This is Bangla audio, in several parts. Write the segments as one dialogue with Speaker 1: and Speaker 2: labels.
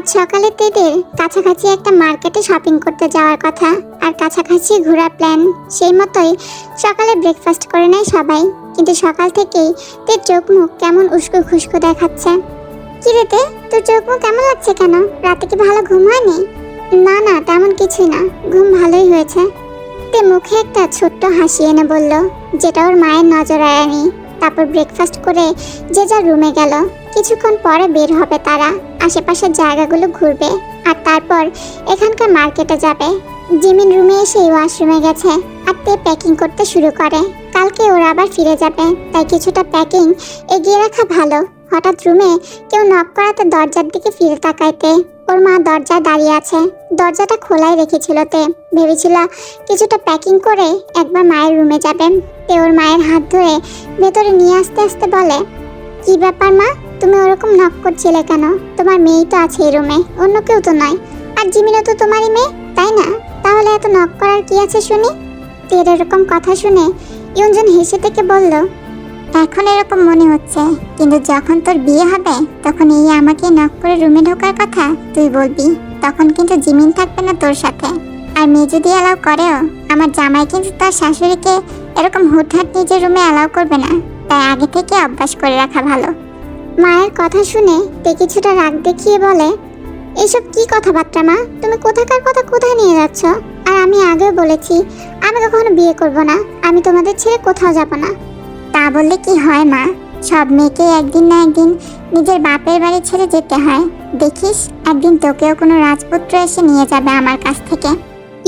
Speaker 1: আজ সকালে তেদের কাছাকাছি একটা মার্কেটে শপিং করতে যাওয়ার কথা, আর কাছাকাছি ঘোরার প্ল্যান। সেই মতোই সকালে ব্রেকফাস্ট করে নেয় সবাই। কিন্তু সকাল থেকেই তের চোখ মুখ কেমন উস্কো খুস্কো দেখাচ্ছে। কি রে তে, তোর চোখ মুখ কেমন লাগছে কেন? রাতে কি ভালো ঘুম হয়নি? না না, তেমন কিছুই না, ঘুম ভালোই হয়েছে। তে মুখে একটা ছোট্ট হাসি এনে বলল, যেটা ওর মায়ের নজর এড়ায়নি। তারপর ব্রেকফাস্ট করে যে যার রুমে গেল। কিছুক্ষণ পরে বের হবে তারা, আশেপাশের জায়গাগুলো ঘুরবে, আর তারপর এখানকার মার্কেটে যাবে। জিমিন রুমে এসে ওয়াশরুমে গেছে, আর তে প্যাকিং করতে শুরু করে। কালকে ওরা আবার ফিরে যাবে, তাই কিছুটা প্যাকিং এগিয়ে রাখা ভালো। হঠাৎ রুমে কেউ নক করাতে দরজার দিকে ফিরে তাকাইতে ওর মা দরজায় দাঁড়িয়ে আছে। দরজাটা খোলাই রেখেছিল তে, ভেবেছিল কিছুটা প্যাকিং করে একবার মায়ের রুমে যাবে। তে ওর মায়ের হাত ধরে ভেতরে নিয়ে আসতে আসতে বলে, কি ব্যাপার মা, তুমি ওরকম নক করছিলে কেন? তোমার মেয়েই তো আছে এই রুমে, অন্য কেউ তো নয়। আর জিমিনও তো তোমারই মেয়ে, তাই না? তাহলে এত নক করার কি আছে শুনি? তের এরকম কথা শুনে ইউনজন হেসে থেকে বলল, এখন এরকম মনে হচ্ছে, কিন্তু যখন তোর বিয়ে হবে তখন এই আমাকে নক করে রুমে ঢোকার কথা তুই বলবি। তখন কিন্তু জিমিন থাকবে না তোর সাথে। আর মেয়ে যদি অ্যালাউ করেও, আমার জামাই কিন্তু তার শাশুড়িকে এরকম হুটহাট নিজের রুমে অ্যালাউ করবে না। তাই আগে থেকে অভ্যাস করে রাখা ভালো। মায়ের কথা শুনে তে কিছুটা রাগ দেখিয়ে বলে, এসব কি কথাবার্তা মা? তুমি কোথাকার কথা কোথায় নিয়ে যাচ্ছ? আর আমি আগেও বলেছি আমি কখনো বিয়ে করব না, আমি তোমাদের ছেড়ে কোথাও যাব না। তা বললে কি হয় মা? সব মেয়েকে একদিন না একদিন নিজের বাপের বাড়ি ছেড়ে যেতে হয়। দেখিস একদিন তোকেও কোনো রাজপুত্র এসে নিয়ে যাবে আমার কাছ থেকে।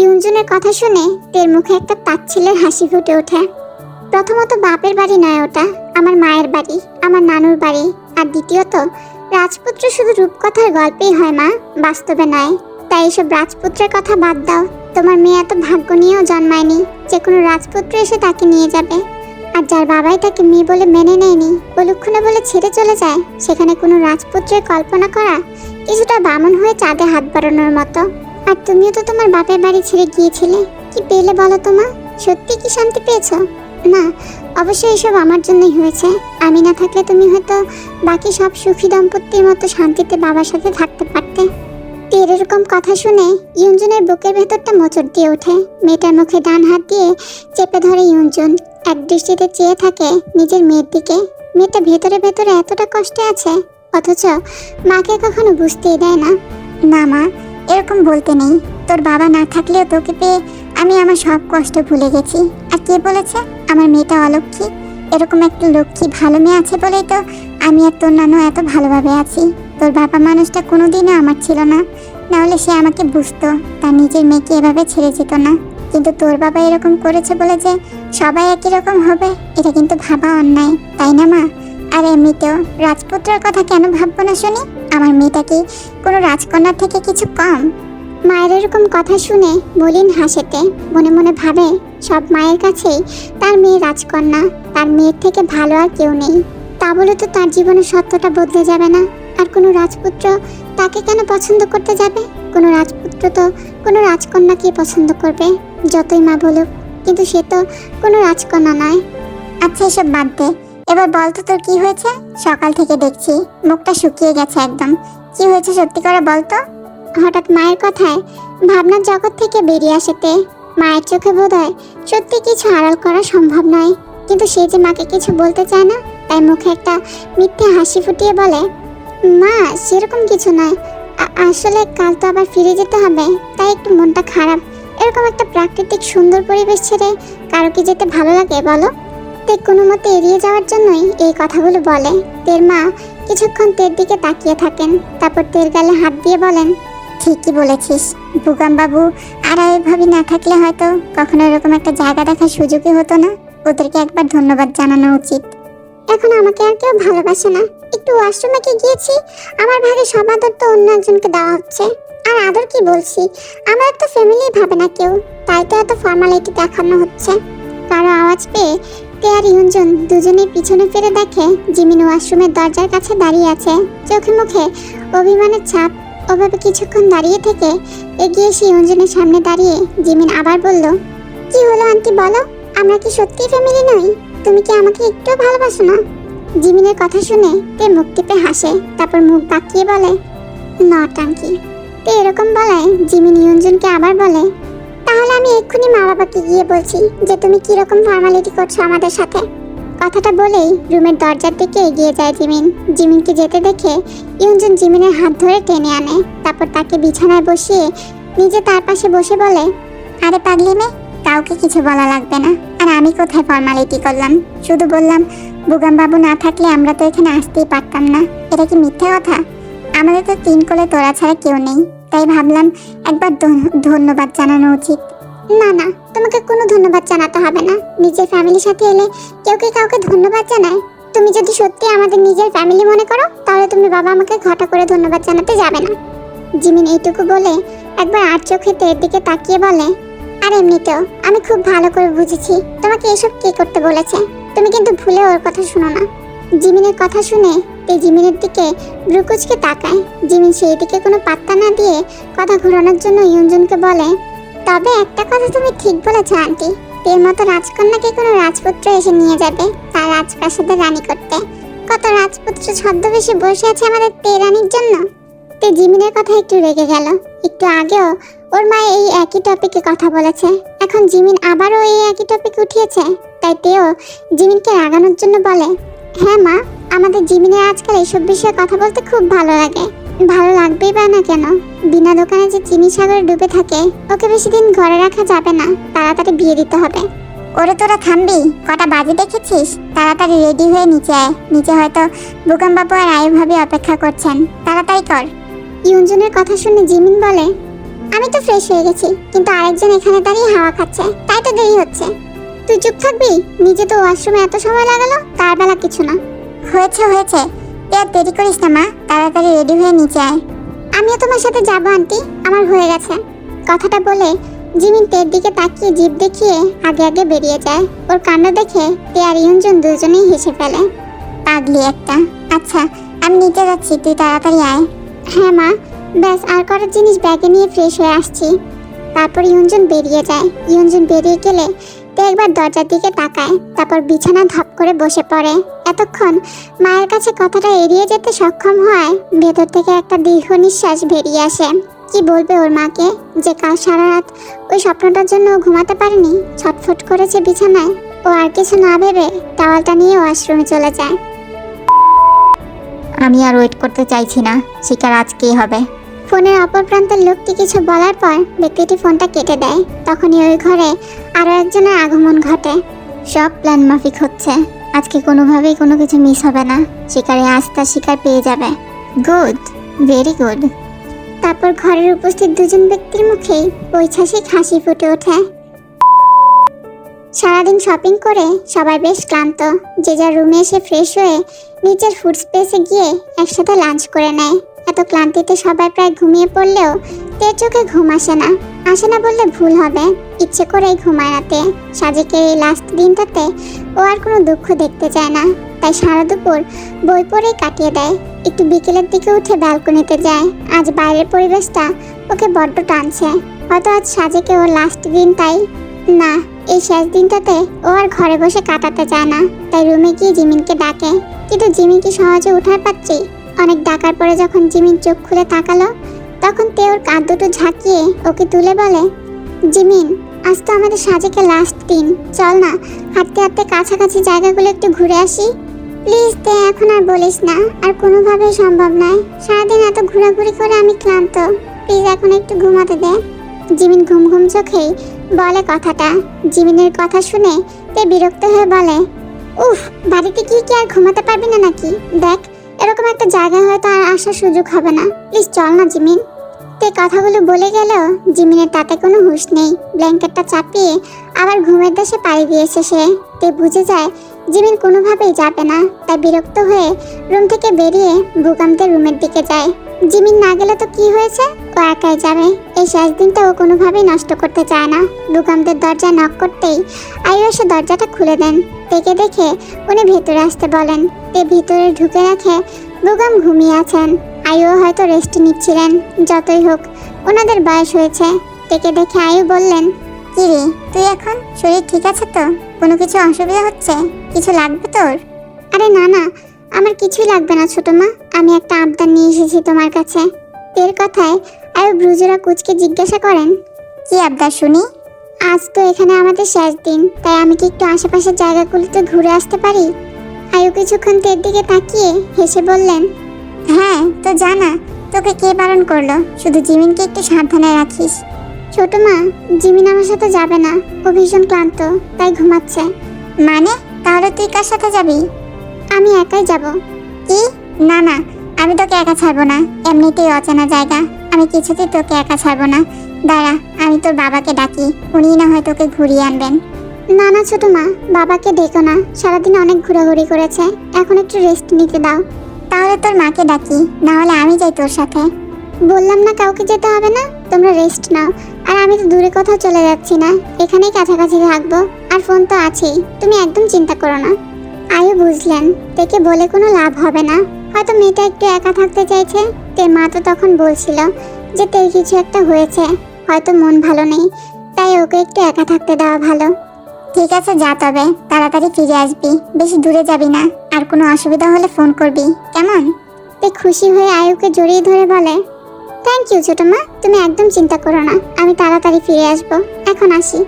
Speaker 1: ইউনজনের কথা শুনে তের মুখে একটা তাচ্ছিল্যের হাসি ফুটে ওঠে। প্রথমত বাপের বাড়ি নয় ওটা, আমার মায়ের বাড়ি, আমার নানুর বাড়ি। আর দ্বিতীয়ত রাজপুত্র শুধু রূপকথার গল্পেই হয় মা, বাস্তবে নয়। তাই এসব রাজপুত্রের কথা বাদ দাও। তোমার মেয়ে এত ভাগ্য নিয়েও জন্মায়নি যে কোনো রাজপুত্র এসে তাকে নিয়ে যাবে। আর যার বাবাই তাকে মেয়ে বলে মেনে নেয়নি, অলক্ষণে বলে ছেড়ে চলে যায়, সেখানে কোনো রাজপুত্রের কল্পনা করা কিছুটা বামন হয়ে চাঁদে হাত বাড়ানোর মতো। আর তুমিও তো তোমার বাপের বাড়ি ছেড়ে গিয়েছিলে, কি পেলে বলো তো মা? সত্যি কি শান্তি পেয়েছো? না, অবশ্যই এসব আমার জন্যই হয়েছে। আমি না থাকলে তুমি হয়তো বাকি সব সুখী দম্পতির মতো শান্তিতে বাবার সাথে থাকতে পারতে। তের এরকম কথা শুনে ইউনজনের বুকের ভেতরটা মোচড় দিয়ে ওঠে। মেয়েটার মুখে ডান হাত দিয়ে চেপে ধরে ইউনজন, এক দৃষ্টিতে চেয়ে থাকে নিজের মেয়ের দিকে। মেয়েটা ভেতরে ভেতরে এতটা কষ্টে আছে, অথচ মাকে কখনো বুঝতেই দেয় না। না মা, এরকম বলতে নেই। তোর বাবা না থাকলেও তোকে পেয়ে আমি আমার সব কষ্ট ভুলে গেছি। আর কে বলেছে আমার মেয়েটা অলক্ষী? এরকম একটা লক্ষ্মী ভালো মেয়ে আছে বলেই তো আমি আর তোর নানু এত ভালোভাবে আছি। তোর বাবা মানুষটা কোনোদিনও আমার ছিল না, নাহলে সে আমাকে বুঝতো, তার নিজের মেয়েকে এভাবে ছেড়ে যেত না। কিন্তু তোর বাবা এরকম করেছে বলে যে সবাই একই রকম হবে, এটা কিন্তু ভাবা অন্যায়, তাই না মা? আর এমনিতেও রাজপুত্রের কথা কেন ভাববো না শুনি? আমার মেয়েটা কি কোনো রাজকন্যার থেকে কিছু কম? মায়ের এরকম কথা শুনে মলিন হাসেতে মনে মনে ভাবে, সব মায়ের কাছেই তার মেয়ে রাজকন্যা, তার মেয়ের থেকে ভালো আর কেউ নেই। তা বলে তো তার জীবনের সত্যটা বদলে যাবে না। আর কোনো রাজপুত্র তাকে কেন পছন্দ করতে যাবে? কোনো রাজপুত্র তো কোনো রাজকন্যাকে পছন্দ করবে, যতই মা বলুক। কিন্তু সে তো কোনো রাজকন্যা নয়। আচ্ছা এসব বাদ দে, এবার বল তো তোর কি হয়েছে? সকাল থেকে দেখছি মুখটা শুকিয়ে গেছে একদম। কি হয়েছে সত্যি করে বল তো। হঠাৎ মায়ের কথায় ভাবনার জগৎ থেকে বেরিয়ে আসে তে। মায়ের চোখে বোধহয় সত্যি কিছু আড়াল করা সম্ভব নয়, কিন্তু সে যে মাকে কিছু বলতে চায় না, তাই মুখে একটা মিথ্যে হাসি ফুটিয়ে বলে, মা সেরকম কিছু নয়, আসলে কাল তো আবার ফিরে যেতে হবে, তাই একটু মনটা খারাপ। এরকম একটা প্রাকৃতিক সুন্দর পরিবেশ ছেড়ে কারো কি যেতে ভালো লাগে বলো? তে কোনো মতে এড়িয়ে যাওয়ার জন্যই এই কথাগুলো বলে। তের মা কিছুক্ষণ তের দিকে তাকিয়ে থাকেন, তারপর তের গালে হাত দিয়ে বলেন, ঠিকই বলেছিস, বুগাম বাবু আর ওইভাবে না থাকলে হয়তো কখনো এরকম একটা জায়গা দেখার সুযোগই হতো না। ওদেরকে একবার ধন্যবাদ জানানো উচিত। এখন আমাকে আর কেউ ভালোবাসে না। একটু ওয়াশরুমে গিয়েছি, আমার ভাগে সব আদর তো অন্য একজনকে দেওয়া হচ্ছে। আর আদর কি বলছি, আমার তো ফ্যামিলি ভাবে না কেউ, তাই তো এত ফর্মালিটি দেখানো হচ্ছে। কারো আওয়াজ পেয়ে তে আর ইউনজন দুজনেই পিছনে ফিরে দেখে জিমিন ওয়াশরুমের দরজার কাছে দাঁড়িয়ে আছে, চোখে মুখে অভিমানের ছাপ। ওভাবে কিছুক্ষণ দাঁড়িয়ে থেকে এগিয়ে এসে ইউনজনের সামনে দাঁড়িয়ে জিমিন আবার বলল, কি হলো আন্টি বলো, আমরা কি সত্যি ফ্যামিলি নই? তুমি কি আমাকে একটু ভালোবাসো না? জিমিনের কথা শুনে তে মুখ টিপে হাসে, তারপর মুখ বাঁকিয়ে বলে, নটাঙ্কি। তো এরকম বলায় জিমিন ইয়ঞ্জনকে আবার বলে, তাহলে আমি এক্ষুনি মা বাবাকে গিয়ে বলছি যে তুমি কিরকম ফর্মালিটি করছো আমাদের সাথে। কথাটা বলেই রুমের দরজার দিকে এগিয়ে যায় জিমিন। জিমিনকে যেতে দেখে ইয়ঞ্জন জিমিনের হাত ধরে টেনে আনে, তারপর তাকে বিছানায় বসিয়ে নিজে তার পাশে বসে বলে, আরে পাগলি মেয়ে, কাউকে কিছু বলা লাগবে না। আর আমি কোথায় ফর্মালিটি করলাম, শুধু বললাম বুগাম বাবু না থাকলে আমরা তো এখানে আসতেই পারতাম না। এটা কি মিথ্যে কথা? আমাদের তো 3 কোলে তোরা ছাড়া কেউ নেই, তাই ভাবলাম একবার ধন্যবাদ জানানো উচিত। না না, তোমাকে কোনো ধন্যবাদ জানাতে হবে না। নিজের ফ্যামিলির সাথে এলে কেউ কি কাউকে ধন্যবাদ জানায়? তুমি যদি সত্যি আমাদের নিজের ফ্যামিলি মনে করো, তাহলে তুমি বাবা আমাকে ঘটা করে ধন্যবাদ জানাতে যাবে না। জিমিন এইটুকু বলে একবার আর চোখে তের দিকে তাকিয়ে বলে, আর এমনিতেও আমি খুব ভালো করে বুঝেছি তোমাকে এসব কে করতে বলেছে। তুমি কিন্তু ভুলে ওর কথা শুনো না। জিমিনের কথা শুনে তে জিমিনের দিকে ব্রুকুচকে তাকায়। জিমিন সেই দিকে কোনো পাত্তা না দিয়ে কথা ঘোরানোর জন্য ইয়ঞ্জনকে বলে, তবে একটা কথা তুমি ঠিক বলেছ আন্টি, তের মতো রাজকন্যাকে কোনো রাজপুত্র এসে নিয়ে যাবে তার রাজপ্রাসাদে রানী করতে। কত রাজপুত্র ছদ্মবেশে বসে আছে আমাদের তে রানীর জন্য। তে জিমিনের কথা একটু রেগে গেল। একটু আগেও ওর মা এই একই টপিকে কথা বলেছে, এখন জিমিন আবারও এই একই টপিক উঠিয়েছে। তাই তেও জিমিনকে রাগানোর জন্য বলে, হ্যাঁ মা, আমাদের জিমিনের আজকাল এইসব বিষয়ে কথা বলতে খুব ভালো লাগে। ভালো লাগবেই বা না কেন, বিনা দোকানে যে চিনি সাগরে ডুবে থাকে, ওকে বেশি দিন ঘরে রাখা যাবে না, তাড়াতাড়ি বিয়ে দিতে হবে। ওরে তোরা থামবি, কটা বাজে দেখেছিস? তাড়াতাড়ি রেডি হয়ে নিচে আয়, নিচে হয়তো বুকাম বাবু আর আয়ু ভাবি অপেক্ষা করছেন, তাড়াতাড়ি কর। ইয়ঞ্জনের কথা শুনে জিমিন বলে, আমি তো ফ্রেশ হয়ে গেছি, কিন্তু আরেকজন এখানে দাঁড়িয়ে হাওয়া খাচ্ছে, তাই তো দেরি হচ্ছে। তুই চুপ থাকবি? নিজে তো ওয়াশরুমে এত সময় লাগালো, তার বেলা কিছু না। হয়েছে হয়েছে, তুই আর দেরি করিস না মা, তাড়াতাড়ি রেডি হয়ে নিচে আয়। আমিও তোমার সাথে যাবো আন্টি, আমার হয়ে গেছে। কথাটা বলে জিমিন তের দিকে তাকিয়ে জিভ দেখিয়ে আগে আগে বেরিয়ে যায়। ওর কাণ্ড দেখে তে আর ইয়ঞ্জন দুজনেই হেসে ফেলে। পাগলি একটা। আচ্ছা আমি নিচে যাচ্ছি, তুই তাড়াতাড়ি আয়। হ্যাঁ মা, ব্যাস আর করার জিনিস ব্যাগে নিয়ে ফ্রেশ হয়ে আসছি। তারপর ইয়ঞ্জন বেরিয়ে যায়। ইয়ঞ্জন বেরিয়ে গেলে তে একবার দরজার দিকে তাকায়, তারপর বিছানা ধপ করে বসে পড়ে। এতক্ষণ মায়ের কাছে কথাটা এড়িয়ে যেতে সক্ষম হয় ভেতর থেকে একটা দীর্ঘ নিঃশ্বাস বেরিয়ে আসে। কি বলবে ওর মাকে যে কাল সারা রাত ওই স্বপ্নটার জন্য ঘুমাতে পারেনি, ছটফট করেছে বিছানায়। ও আর কিছু না ভেবে টাওয়ালটা নিয়ে ওয়াশরুমে চলে যায়।
Speaker 2: আমি আর ওয়েট করতে চাইছি না, শিকার আজকেই হবে।
Speaker 1: ফোনের অপর প্রান্তের লোকটি কিছু বলার পর ব্যক্তিটি ফোনটা কেটে দেয়। তখনই ওই ঘরে আরো একজনের আগমন ঘটে।
Speaker 2: সব প্ল্যান মাফিক হচ্ছে, আজকে কোনোভাবেই কোনো কিছু মিস হবে না। শিকারে আজ তার শিকার পেয়ে যাবে। Good, very good.
Speaker 1: তারপর ঘরের উপস্থিত দুজন ব্যক্তির মুখেই ঐচ্ছ্বাসিক হাসি ফুটে ওঠে। সারাদিন শপিং করে সবাই বেশ ক্লান্ত। যে যার রুমে এসে ফ্রেশ হয়ে নিচের ফুড স্পেসে গিয়ে একসাথে লাঞ্চ করে নেয়। এত ক্লান্তিতে সবাই প্রায় ঘুমিয়ে পড়লেও তের চোখে ঘুম আসে না। আসে না বললে ভুল হবে, ইচ্ছে করেই ঘুমায় না তে। সাজেকের এই লাস্ট দিনটাতে ও আর কোনো দুঃখ দেখতে চায় না, তাই সারা দুপুর বই পড়েই কাটিয়ে দেয়। একটু বিকেলের দিকে উঠে ব্যালকনিতে যায়। আজ বাইরের পরিবেশটা ওকে বড্ড টানছে। হয়তো আজ সাজেকে ওর লাস্ট দিন, তাই না এই শেষ দিনটাতে ও আর ঘরে বসে কাটাতে চায় না। তাই রুমে গিয়ে জিমিনকে ডাকে, কিন্তু জিমিন কি সহজে উঠার পাত্রী? অনেক ডাকার পরে যখন জিমিন চোখ খুলে তাকালো, তখন তে ওর কাঁধ দুটো ঝাঁকিয়ে ওকে তুলে বলে, জিমিন আজ তো আমাদের সাজেকে লাস্ট দিন, চল না হাঁটতে হাঁটতে কাছাকাছি জায়গাগুলো একটু ঘুরে আসি। প্লিজ তে, এখন আর বলিস না, আর কোনোভাবেই সম্ভব নয়। সারাদিন এত ঘোরাঘুরি করে আমি ক্লান্ত, প্লিজ এখন একটু ঘুমাতে দে। জিমিন ঘুম ঘুম চোখেই বলে কথাটা। জিমিনের কথা শুনে তে বিরক্ত হয়ে বলে, উফ, বাড়িতে কি কি আর ঘুমাতে পারবি না নাকি? দেখ এরকম একটা জায়গায় হয়তো আর আসার সুযোগ হবে না, প্লিজ চল না জিমিন। তে কথাগুলো বলে গেলেও জিমিনের তাতে কোনো হুঁশ নেই। ব্ল্যাঙ্কেটটা চাপিয়ে আবার ঘুমের দেশে পাড়ি দিয়েছে সে। তে বুঝে যায় জিমিন কোনোভাবেই যাবে না, তাই বিরক্ত হয়ে রুম থেকে বেরিয়ে বুকামদের রুমের দিকে যায়। জিমিন না গেলে তো কি হয়েছে, ও একাই যাবে। এই শেষ দিনটা ও কোনোভাবেই নষ্ট করতে চায় না। বুকামদের দরজায় নক করতেই আয়ু এসে দরজাটা খুলে দেন। তেকে দেখে উনি ভেতরে আসতে বলেন। তে ভিতরে ঢুকে রাখে বুকাম ঘুমিয়ে আছেন। আয়ু হয়তো রেস্ট নিচ্ছিলেন। যতই হোক ওনাদের বয়স হয়েছে। তেকে দেখে আয়ু বললেন, কি রে তুই এখন, শরীর ঠিক আছে তো? কোনো কিছু অসুবিধা হচ্ছে? কিছু লাগবে তোর? আরে না না, আমার কিছুই লাগবে না ছোট মা, আমি একটা আবদার নিয়ে এসেছি তোমার কাছে। তের কথায় আয়ু ব্রুজরা কুচকে জিজ্ঞাসা করেন,
Speaker 2: কি আবদার শুনি?
Speaker 1: আজ তো এখানে আমাদের শেষ দিন, তাই আমি কি একটু আশেপাশের জায়গাগুলোতে ঘুরে আসতে পারি? আয়ু কিছুক্ষণ তের দিকে তাকিয়ে হেসে বললেন,
Speaker 2: হ্যাঁ, তো জানা, তোকে কে বারণ করলো? শুধু জিমিনকে একটু সাবধানে রাখিস।
Speaker 1: ছোট মা, জিমিন আমার সাথে যাবে না, ও ভীষণ ক্লান্ত, তাই ঘুমাচ্ছে।
Speaker 2: মানে, তাহলে তুই কার সাথে যাবি?
Speaker 1: আমি একাই যাব।
Speaker 2: কি? না না, আমি তোকে একা ছাড়বো না। এমনিতেই অচেনা জায়গা, আমি কিছুতেই তোকে একা ছাড়বো না। দাঁড়া, আমি তোর বাবাকে ডাকি, উনি না হয় তোকে ঘুরিয়ে আনবেন।
Speaker 1: না না ছোট মা, বাবাকে ডেকো না, সারাদিন অনেক ঘোরাঘুরি করেছে, এখন একটু রেস্ট নিতে দাও।
Speaker 2: তাহলে তোর মাকে ডাকি, না হলে আমি যাই তোর সাথে।
Speaker 1: বললাম না কাউকে যেতে হবে না, তোমরা রেস্ট নাও। আর আমি তো দূরে কোথাও চলে যাচ্ছি না, এখানেই কাছাকাছি থাকবো, আর ফোন তো আছেই, তুমি একদম চিন্তা করো না। আয়ু বুঝলেন তেকে বলে কোনো লাভ হবে না, হয়তো মেয়েটা একটু একা থাকতে চাইছে। তের মা তো তখন বলছিল যে তের কিছু একটা হয়েছে, হয়তো মন ভালো নেই, তাই ওকে একটু একা থাকতে দেওয়া ভালো।
Speaker 2: ঠিক আছে, যা তবে, তাড়াতাড়ি ফিরে আসবি, বেশি দূরে যাবি না। আর কোনো অসুবিধা হলে ফোন করবি, কেমন?
Speaker 1: তে খুশি হয়ে আয়ুকে জড়িয়ে ধরে বলে, থ্যাংক ইউ ছোট মা, তুমি একদম চিন্তা করো না, আমি তাড়াতাড়ি ফিরে আসবো, এখন আসি।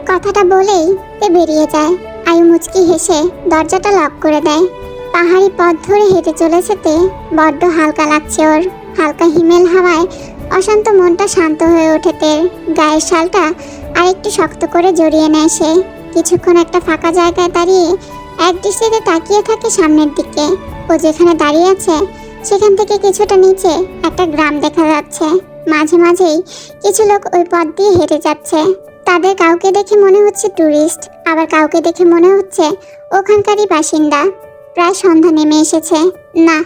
Speaker 1: কথাটা বলেই তে বেরিয়ে যায়। আয়ু মুচকি হেসে দরজাটা লক করে দেয়। পাহাড়ি পথ ধরে হেঁটে চলেছে তে, বড্ড হালকা লাগছে ওর। হালকা হিমেল হাওয়ায় অশান্ত মনটা শান্ত হয়ে ওঠে তের। গায়ের শালটা আর একটু শক্ত করে জড়িয়ে নেয় সে। কিছুক্ষণ একটা ফাঁকা জায়গায় দাঁড়িয়ে এক দৃষ্টিতে তাকিয়ে থাকে সামনের দিকে। ও যেখানে দাঁড়িয়ে আছে সেখান থেকে কিছুটা নিচে একটা গ্রাম দেখা যাচ্ছে। মাঝে মাঝেই কিছু লোক ওই পথ দিয়ে হেঁটে যাচ্ছে। তাদের কাউকে দেখে মনে হচ্ছে ট্যুরিস্ট, আবার কাউকে দেখে মনে হচ্ছে ওখানকারই বাসিন্দা। প্রায় সন্ধ্যা নেমে এসেছে। না,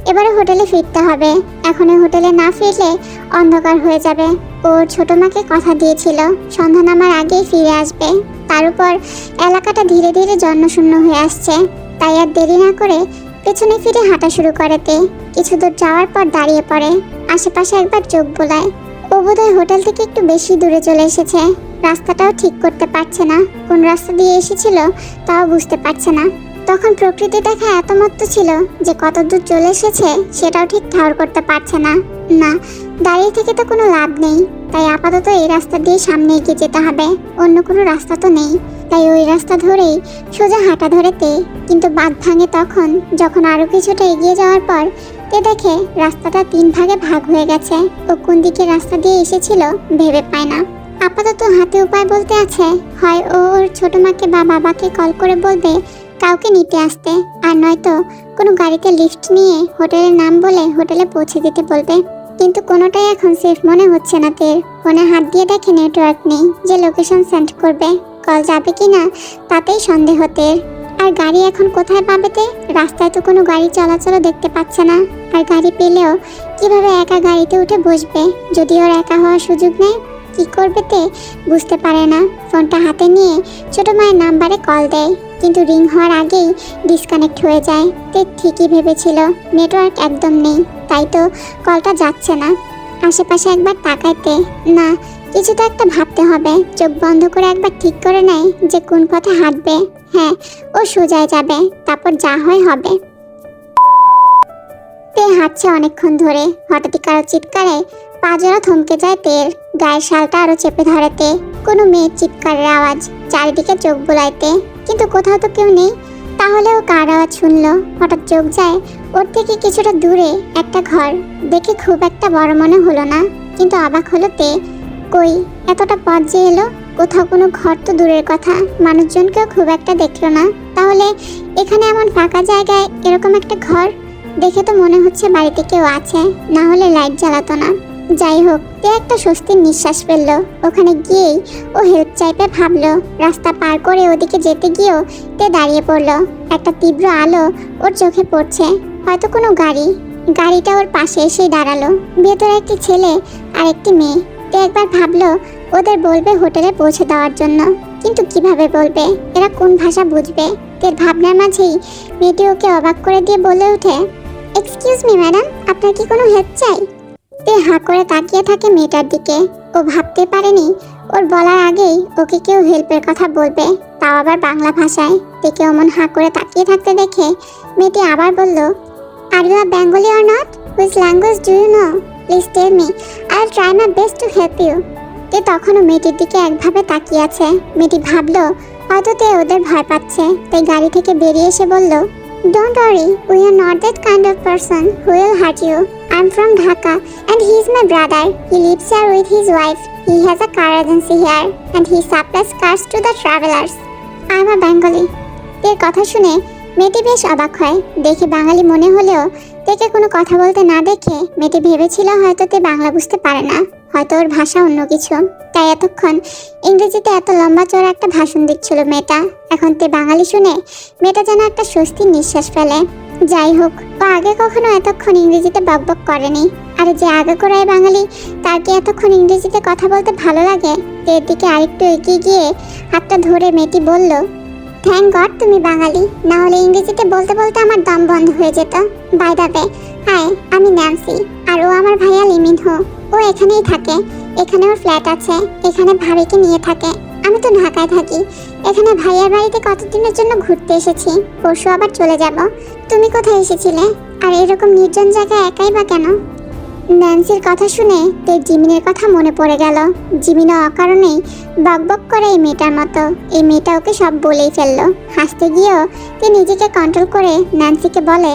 Speaker 1: এবারে হোটেলে ফিরতে হবে, এখন এই হোটেলে না ফিরলে অন্ধকার হয়ে যাবে। ওর ছোট মাকে কথা দিয়েছিল সন্ধ্যা নামার আগেই ফিরে আসবে। তার উপর এলাকাটা ধীরে ধীরে জনশূন্য হয়ে আসছে, তাই আর দেরি না করে পেছনে ফিরে হাঁটা শুরু করে তে। কিছু দূর যাওয়ার পর দাঁড়িয়ে পড়ে, আশেপাশে একবার চোখ বোলায়। ও বোধহয় হোটেল থেকে একটু বেশি দূরে চলে এসেছে। রাস্তাটাও ঠিক করতে পারছে না, কোন রাস্তা দিয়ে এসেছিল তাও বুঝতে পারছে না। তখন প্রকৃতি দেখা এত মত্ত ছিল যে কত দূর চলে এসেছে সেটাও ঠিক ঠাউর করতে পারছে না। না, দাঁড়িয়ে থেকে তো কোনো লাভ নেই, তাই আপাতত এই রাস্তা দিয়ে সামনে এগিয়ে যেতে হবে, অন্য কোনো রাস্তা তো নেই। তাই ওই রাস্তা ধরেই সোজা হাঁটা ধরেতে, কিন্তু বাঁধ ভাঙে তখন যখন আরো কিছুটা এগিয়ে যাওয়ার পর তে দেখে রাস্তাটা 3 ভাগে ভাগ হয়ে গেছে। ও কোন দিকে রাস্তা দিয়ে এসেছিল ভেবে পায় না। আপাতত হাতে উপায় বলতে আছে, হয় ও ওর ছোট মাকে বা বাবাকে কল করে বলবে কাউকে নিতে আসতে, আর নয়তো কোনো গাড়িতে লিফট নিয়ে হোটেলের নাম বলে হোটেলে পৌঁছে দিতে বলবে। কিন্তু কোনোটাই এখন সেফ মনে হচ্ছে না তের। ফোনে হাত দিয়ে দেখে নেটওয়ার্ক নেই যে লোকেশন সেন্ড করবে, কল যাবে কিনা তাতেই সন্দেহ তের। আর গাড়ি এখন কোথায় পাবে তে? রাস্তায় তো কোনো গাড়ি চলাচলও দেখতে পাচ্ছে না। আর গাড়ি পেলেও কিভাবে একা গাড়িতে উঠে বসবে যদি ওর একা হওয়ার সুযোগ নেই? কি করবে তে বুঝতে পারে না। ফোনটা হাতে নিয়ে ছোট মায়ের নাম্বারে কল দেয়, কিন্তু রিং হওয়ার আগেই ডিসকানেক্ট হয়ে যায়। তে ঠিকই ভেবেছিল নেটওয়ার্ক একদম নেই, তাই তো কলটা যাচ্ছে না। আশেপাশে একবার তাকাইতে, না, কিছু তো একটা ভাবতে হবে। চোখ বন্ধ করে একবার ঠিক করে নেয় যে কোন পথে হাঁটবে। হ্যাঁ, ও সোজায় যাবে, তারপর যা হয় হবে। তে হাঁটছে অনেকক্ষণ ধরে, হঠাৎই কারো চিৎকারে পা জোড়া থমকে যায় তের। গায়ের শালটা আরো চেপে ধরেতে। কোনো মেয়ের চিৎকারের আওয়াজ, চারিদিকে চোখ বোলাইতে, কিন্তু কোথাও তো কেউ নেই। তাহলেও কার আওয়াজ শুনলো? হঠাৎ চোখ যায় ওর থেকে কিছুটা দূরে একটা ঘর। দেখে খুব একটা বড় মনে হলো না, কিন্তু অবাক হলো তে। কই, এতটা পথ যে এলো, কোথাও কোনো ঘর তো দূরের কথা, মানুষজনকেও খুব একটা দেখলো না। তাহলে এখানে এমন ফাঁকা জায়গায় এরকম একটা ঘর, দেখে তো মনে হচ্ছে বাড়িতে কেউ আছে, না হলে লাইট জ্বালাতো না। যাই হোক, তে একটা স্বস্তির নিঃশ্বাস ফেললো। ওখানে গিয়েই ও হেল্প চাইতে ভাবলো। রাস্তা পার করে ওদিকে যেতে গিয়েও তে দাঁড়িয়ে পড়লো। একটা তীব্র আলো ওর চোখে পড়ছে, হয়তো কোনো গাড়ি। গাড়িটা ওর পাশে এসেই দাঁড়ালো। ভেতরে একটি ছেলে আর একটি মেয়ে। তে একবার ভাবলো ওদের বলবে হোটেলে পৌঁছে দেওয়ার জন্য, কিন্তু কিভাবে বলবে? এরা কোন ভাষা বুঝবে? তের ভাবনার মাঝেই মেয়েটি ওকে অবাক করে দিয়ে বলে ওঠে, এক্সকিউজ মি ম্যাডাম, আপনার কি কোনো হেল্প চাই? তে হাঁ করে তাকিয়ে থাকে মেয়েটার দিকে। ও ভাবতে পারেনি ওর বলার আগেই ওকে কেউ হেল্পের কথা বলবে, তাও আবার বাংলা ভাষায়। তেকে অমন হাঁ করে তাকিয়ে থাকতে দেখে মেয়েটি আবার বলল, are you are Bengali or not? Which language do you know? Please tell me, I will try my best to help you. তে তখনও মেয়েটির দিকে একভাবে তাকিয়ে আছে। মেয়েটি ভাবলো হয়তো তে ওদের ভয় পাচ্ছে, তাই গাড়ি থেকে বেরিয়ে এসে বলল, don't worry, we are not that kind of person who will hurt you. I am from Dhaka and he is my brother. He lives here with his wife. He has a car agency here and he supplies cars to the travelers. I am a Bengali. এর কথা শুনে মেয়েটি বেশ অবাক হয়। দেখে বাঙালি মনে হলেও তেকে কোনো কথা বলতে না দেখে মেয়েটি ভেবেছিল হয়তো তে বাংলা বুঝতে পারে না, হয়তো ওর ভাষা অন্য কিছু। তাই এতক্ষণ ইংরেজিতে এত লম্বা চড়া একটা ভাষণ দিচ্ছিল মেয়েটা। এখন তে বাঙালি শুনে মেয়েটা যেন একটা স্বস্তির নিঃশ্বাস ফেলে। যাই হোক, ও আগে কখনো এতক্ষণ ইংরেজিতে বকবক করেনি। আর যে আগে করায় বাঙালি, তার কি এতক্ষণ ইংরেজিতে কথা বলতে ভালো লাগে? এর দিকে আরেকটু এগিয়ে গিয়ে হাতটা ধরে মেয়েটি বলল, থ্যাংক গড তুমি বাঙালি, না হলে ইংরেজিতে বলতে বলতে আমার দম বন্ধ হয়ে যেত। বাই দ্য ওয়ে, হাই, আমি ন্যান্সি, আর ও আমার ভাইয়া লিমিনহো। ও এখানেই থাকে, এখানে ওর ফ্ল্যাট আছে, এখানে ভাবিকে নিয়ে থাকে। আমি তো ঢাকায় থাকি। এখানে ভাইয়ার বাড়িতে কতদিনের জন্য ঘুরতে এসেছি, পরশু আবার চলে যাব। তুমি কোথায় এসেছিলে? আর এরকম নির্জন জায়গায় একাই বা কেন? ন্যান্সির কথা শুনে তে জিমিনের কথা মনে পড়ে গেল। জিমিনও অকারণেই বকবক করে এই মেয়েটার মতো। এই মেয়েটা ওকে সব বলেই ফেললো। হাসতে গিয়েও তে নিজেকে কন্ট্রোল করে ন্যান্সিকে বলে,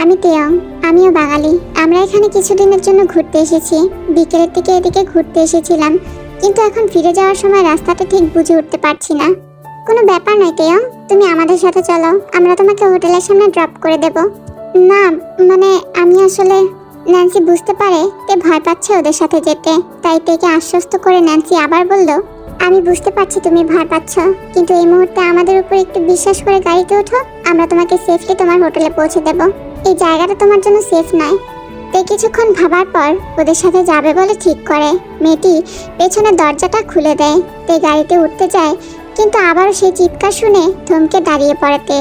Speaker 1: আমি তেয়ং, আমিও বাঙালি। আমরা এখানে কিছুদিনের জন্য ঘুরতে এসেছি। বিকেলের দিকে এদিকে ঘুরতে এসেছিলাম, কিন্তু এখন ফিরে যাওয়ার সময় রাস্তাটা ঠিক বুঝে উঠতে পারছি না। কোনো ব্যাপার নয় তেয়ং, তুমি আমাদের সাথে চলো, আমরা তোমাকে হোটেলের সামনে ড্রপ করে দেব। না মানে আমি আসলে, ন্যান্সি বুঝতে পারে তে ভয় পাচ্ছে ওদের সাথে যেতে, তাই তেকে আশ্বস্ত করে ন্যান্সি আবার বলল, আমি বুঝতে পারছি তুমি ভয় পাচ্ছ, কিন্তু এই মুহূর্তে আমাদের উপর একটু বিশ্বাস করে গাড়িতে ওঠো, আমরা তোমাকে সেফলি তোমার হোটেলে পৌঁছে দেব। এই জায়গাটা তোমার জন্য সেফ নয়। তে কিছুক্ষণ ভাবার পর ওদের সাথে যাবে বলে ঠিক করে। মেয়েটি পেছনের দরজাটা খুলে দেয়। তে গাড়িতে উঠতে যায়, কিন্তু আবারও সেই চিৎকার শুনে থমকে দাঁড়িয়ে পড়ে তে।